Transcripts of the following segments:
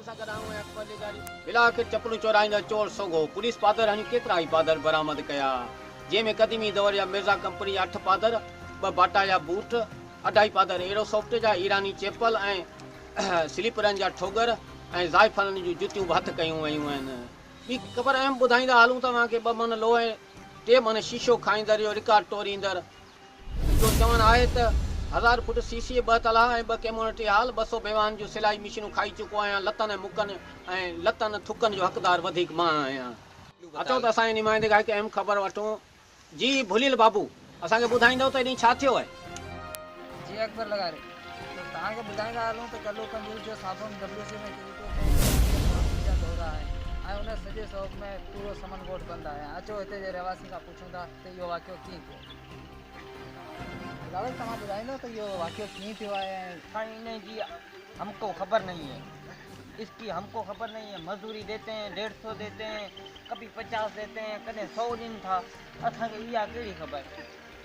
बिला के चपलू चोराईंदड़ चोर सोगो पुलिस पादर हणी केतिरा ई पादर बरामद कया जंहिंमें क़दीमी दौर जा मिर्ज़ा कंपनी 8 पादर 2 बाटा जा बूट 2.5 पादर एरोसॉफ्ट जा ईरानी चेपल ऐं स्लीपरनि जा ठोगर ऐं ज़ाइफ़रनि जूं जुतियूं हथ कयूं वयूं आहिनि। ॿी ख़बर अहम ॿुधाईंदा हलूं तव्हांखे 2 मन लोह 3 मन शीशो खाईंदड़ जो रिकॉर्ड तोड़ींदड़ जो चवणु आहे त 1000 फुट सीसी 2 तलाह ऐं 2 कम्यूनिटी हाल 200 बेवान जूं सिलाई मशीनूं खाई चुको आहियां। लतनि ऐं मुकनि ऐं लतनि थुकनि जो हक़दार वधीक मां आहियां। अचो त असांजे नुमाइंदे खां हिकु अहम ख़बर वठूं। जी भुलियल बाबू असांखे ॿुधाईंदव त हेॾी छा थियो आहे? जी अकबर लगा रहे तो तव्हांखे ॿुधाईंदा हलूं त कल्लू कंजूस जो साबुन WC में हो रहा है ऐं उन सॼे शौक़ में पूरो समन कोट बंदि आहे। अचो हिते जे रहवासी खां पुछूं था त इहो वाक़ियो कीअं थियो। रावल तव्हां ॿुधाईंदो त इहो वाक़ियो कीअं थियो आहे? नहीं जी हमको खबर नहीं है, इसकी हमको खबर नहीं है। मजदूरी देते हैं 150 देते हैं, कभी 50 देते हैं, कदें 100 ॾींहं था। असांखे इहा कहिड़ी ख़बर?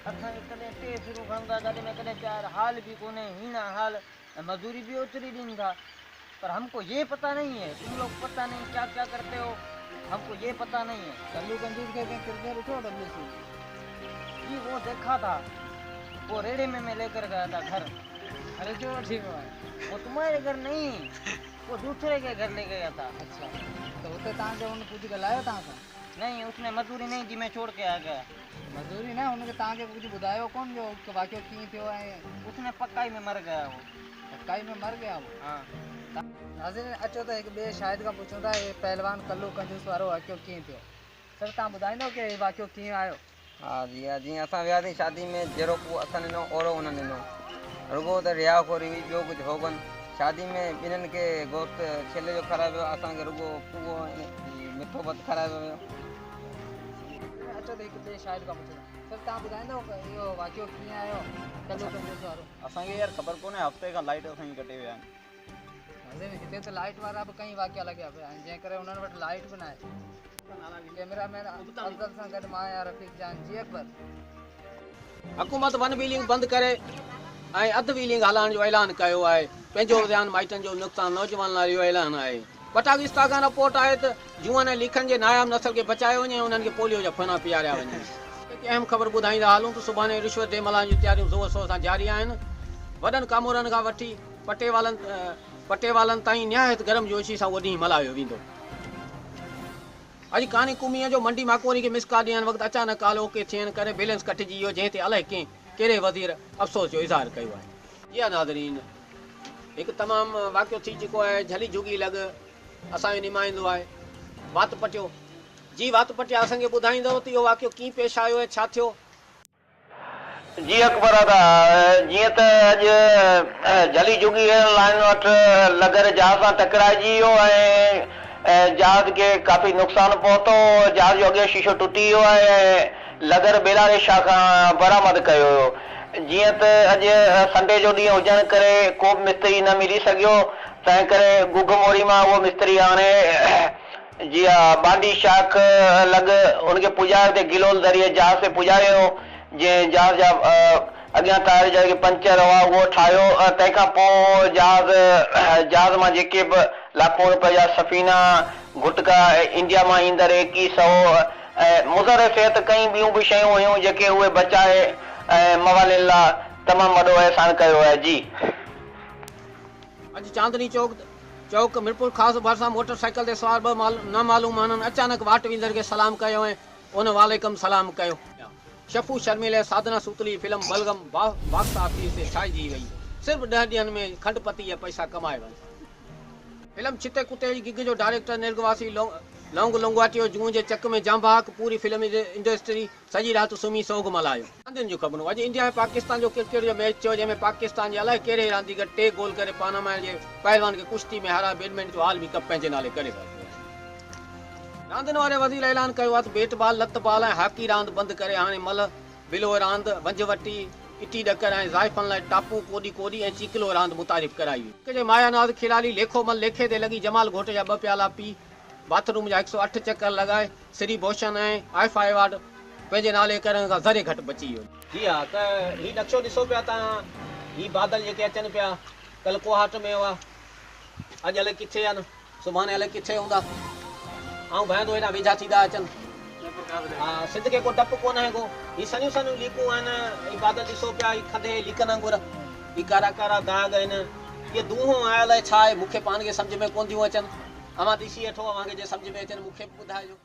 असांखे कदें 3 फिरूं खणूं था, गाॾी में कदें 4। हाल भी कोन्हे हीना हाल, मजदूरी भी ओतिरी ॾींदा था। पर हमको ये पता नहीं है, तुम लोग पता नहीं क्या क्या करते हो, हमको ये पता नहीं है। कल्लू कंजूस के कितने रुपये WC? जी वो देखा था, वो रेड़े में मैं लेकर गया था घर। अरे जो ठीक है वो तुम्हारे घर नहीं, वो दूसरे के घर ले गया था। अच्छा तो उते तव्हांखे हुन कुझु ॻाल्हायो तव्हां सां? नहीं उसने मजदूरी नहीं दी, मैं छोड़ के आ गया। मजदूरी न हुनखे तव्हांखे कुझु ॿुधायो कोन जो वाक़ियो कीअं थियो आहे? उसने पक्काई में मर गया वो। काई में मर गया वो? हाँ। नाज़रीन अचो त हिकु ॿिए शाहिद खां पुछूं था हे पहलवान कल्लू कंजूस वारो वाक़ियो कीअं थियो। सर तव्हां ॿुधाईंदो की हे वाक़ियो कीअं आयो? हाँ जी हाँ जी असां वियासीं शादी में जहिड़ो को असां ॾिनो ओहिड़ो उन ॾिनो। रुगो त रियाखोरी हुई, ॿियो कुझु हो कोन। शादी में ॿिन्हिनि खे गोश्त छेले जो खारायो वियो, असांखे रुगो पुओ मिठो भत खारायो वियो। अचो त हिकु ॿिए शाहिद खां पुछूं था। सर तव्हां ॿुधाईंदो इहो वाक़ियो कीअं आयो कल्लू कंजूस वारो? असांखे यार ख़बर कोन्हे, हफ़्ते खां लाइट असांजी कटे विया आहिनि। हिते त लाइट वारा बि कई वाक़िया लॻिया पिया आहिनि, जंहिं करे उन्हनि वटि लाइट बि न आहे। कैमरामैन अफज़ल सां गॾु मां आहियां रफ़ीक जान। जी अकबर हुकूमत वन व्हीलिंग बंदि करे ऐं अधु व्हीलिंग हलाइण जो ऐलान कयो आहे। पंहिंजो ध्यानु माइटनि जो नुक़सानु नौजवान लाइ इहो ऐलान आहे। पटाकिस्तान खां रिपोर्ट आहे त जूअनि ऐं लीखनि जे नायाब नसल खे बचायो वञे ऐं उन्हनि खे पोलियो जा फना पीआरिया वञनि। हिकु अहम ख़बर ॿुधाईंदा हलूं त सुभाणे रिश्वत जे मल्हाइण जूं तयारियूं ज़ोर शोर सां जारी आहिनि। वॾनि कामोरनि खां वठी पटेवालनि ताईं निहायत गरम जोशी सां उहो ॾींहुं मल्हायो वेंदो। अॼु कानी कुमीअ जो मंडी माकोरी खे मिसका ॾियण वक़्तु अचानक कालो के थियण करे बैलेंस कटिजी वियो, जंहिं ते अलाए कहिड़े वज़ीर अफ़सोस जो इज़हार कयो आहे। जी नाज़रीन हिकु तमामु वाक़ियो थी चुको आहे। झली झुगी लॻ असांजो निमाईंदो आहे वात पटियो। जी वात पटिया असांखे ॿुधाईंदव त इहो वाक़ियो कीअं पेश आयो ऐं छा थियो? जी अकबर जीअं त अॼु झली झुगी एयरलाइन वटि लगर जहाज़ सां टकराइजी वियो ऐं जहाज़ खे काफ़ी नुक़सानु पहुतो। जहाज़ जो अॻियो शीशो टुटी वियो आहे ऐं लगर बेलारे शाह खां बरामद कयो वियो। जीअं त अॼु संडे जो ॾींहुं हुजण करे को बि मिस्त्री न मिली सघियो, तंहिं करे गुगमोरी मां उहो मिस्त्री हाणे जी बांडी शाख लॻ उनखे पुॼायो ते गिलोल ज़रिए जहाज़ ते पुॼायो, जंहिं जहाज़ जा अॻियां टायर जेके पंचर हुआ उहो ठाहियो। तंहिंखां पोइ जहाज़ मां जेके बि लाखों रुपए जा सफ़ीना गुटका इंडिया मां ईंदड़ 2100 ऐं मुज़र सिहत कई ॿियूं बि शयूं हुयूं जेके उहे बचाए ऐं मवाले लाइ तमामु वॾो एहसान कयो आहे। जी अॼु चांदनी चौक मिरपुर ख़ासि भरिसां मोटरसाइकिल ते सवार 2 नामालूम माण्हुनि अचानक वाट वींदड़ खे सलाम कयो ऐं उन वालेकुम सलाम कयो। शफ़ू शर्मिले साधना सूतली फिल्म बलगम बॉक्स ऑफिस ते छाइजी वई। सिर्फ़ु 10 ॾींहंनि में खंडपति जा पैसा कमाए वञे। फिल्म छिते कुते जी गिग जो डायरेक्टर निर्गवासी लौंग लोंगवाटियो जूं जे चक में जांबाक पूरी फिल्म इंडस्ट्री सॼी राति सुम्ही सोग मल्हायो। रांदियुनि जूं ख़बरूं अॼु इंडिया ऐं पाकिस्तान जो क्रिकेट जो मैच थियो, जंहिंमें पाकिस्तान जे अलाए कहिड़े रांदीगर 3 गोल करे पानामा जे पहलवान खे कुश्ती में हाराए बैडमिंटन जो आलमी कप पंहिंजे नाले करे वरितो। रांदियुनि वारे वज़ीर ऐलान कयो आहे त बेट बॉल लत बॉल ऐं हॉकी रांदि बंदि करे हाणे मल बिलो रांदि वंजवटी इटी ॾकर ऐं ज़ाइफ़नि लाइ टापू कोडी ऐं चीकलो रांदि मुतारिफ़ कराई हुई। हिकु मायानाज़ खिलाड़ी लेखोमल लेखे ते लॻी जमाल घोट जा 2 प्याला पी बाथरूम जा 108 चकर लॻाए श्री भूषण ऐं आईफा अवार्ड पंहिंजे नाले करण खां ज़रे घटि बची वियो। जी हा त हीउ नक्शो ॾिसो पिया तव्हां, हीउ बादल जेके अचनि पिया कल्ह कोहाट में हुआ अॼु अलाए किथे आहिनि। सुभाणे अलाए किथे हूंदा ऐं भैंदो हेॾा वेझा थींदा अचनि हा सिंध खे को डपु कोन आहे को ही सनियूं सनियूं लीकूं आहिनि ही बादल ॾिसो पिया ही खधे लीकनि वांगुरु ही कारा कारा दाग आहिनि इहे दूंहों आयल आहे छा आहे मूंखे पाण खे सम्झ में कोन थियूं अचनि अमां ॾिसी वठो अव्हांखे जे सम्झ में अचनि मूंखे ॿुधाइजो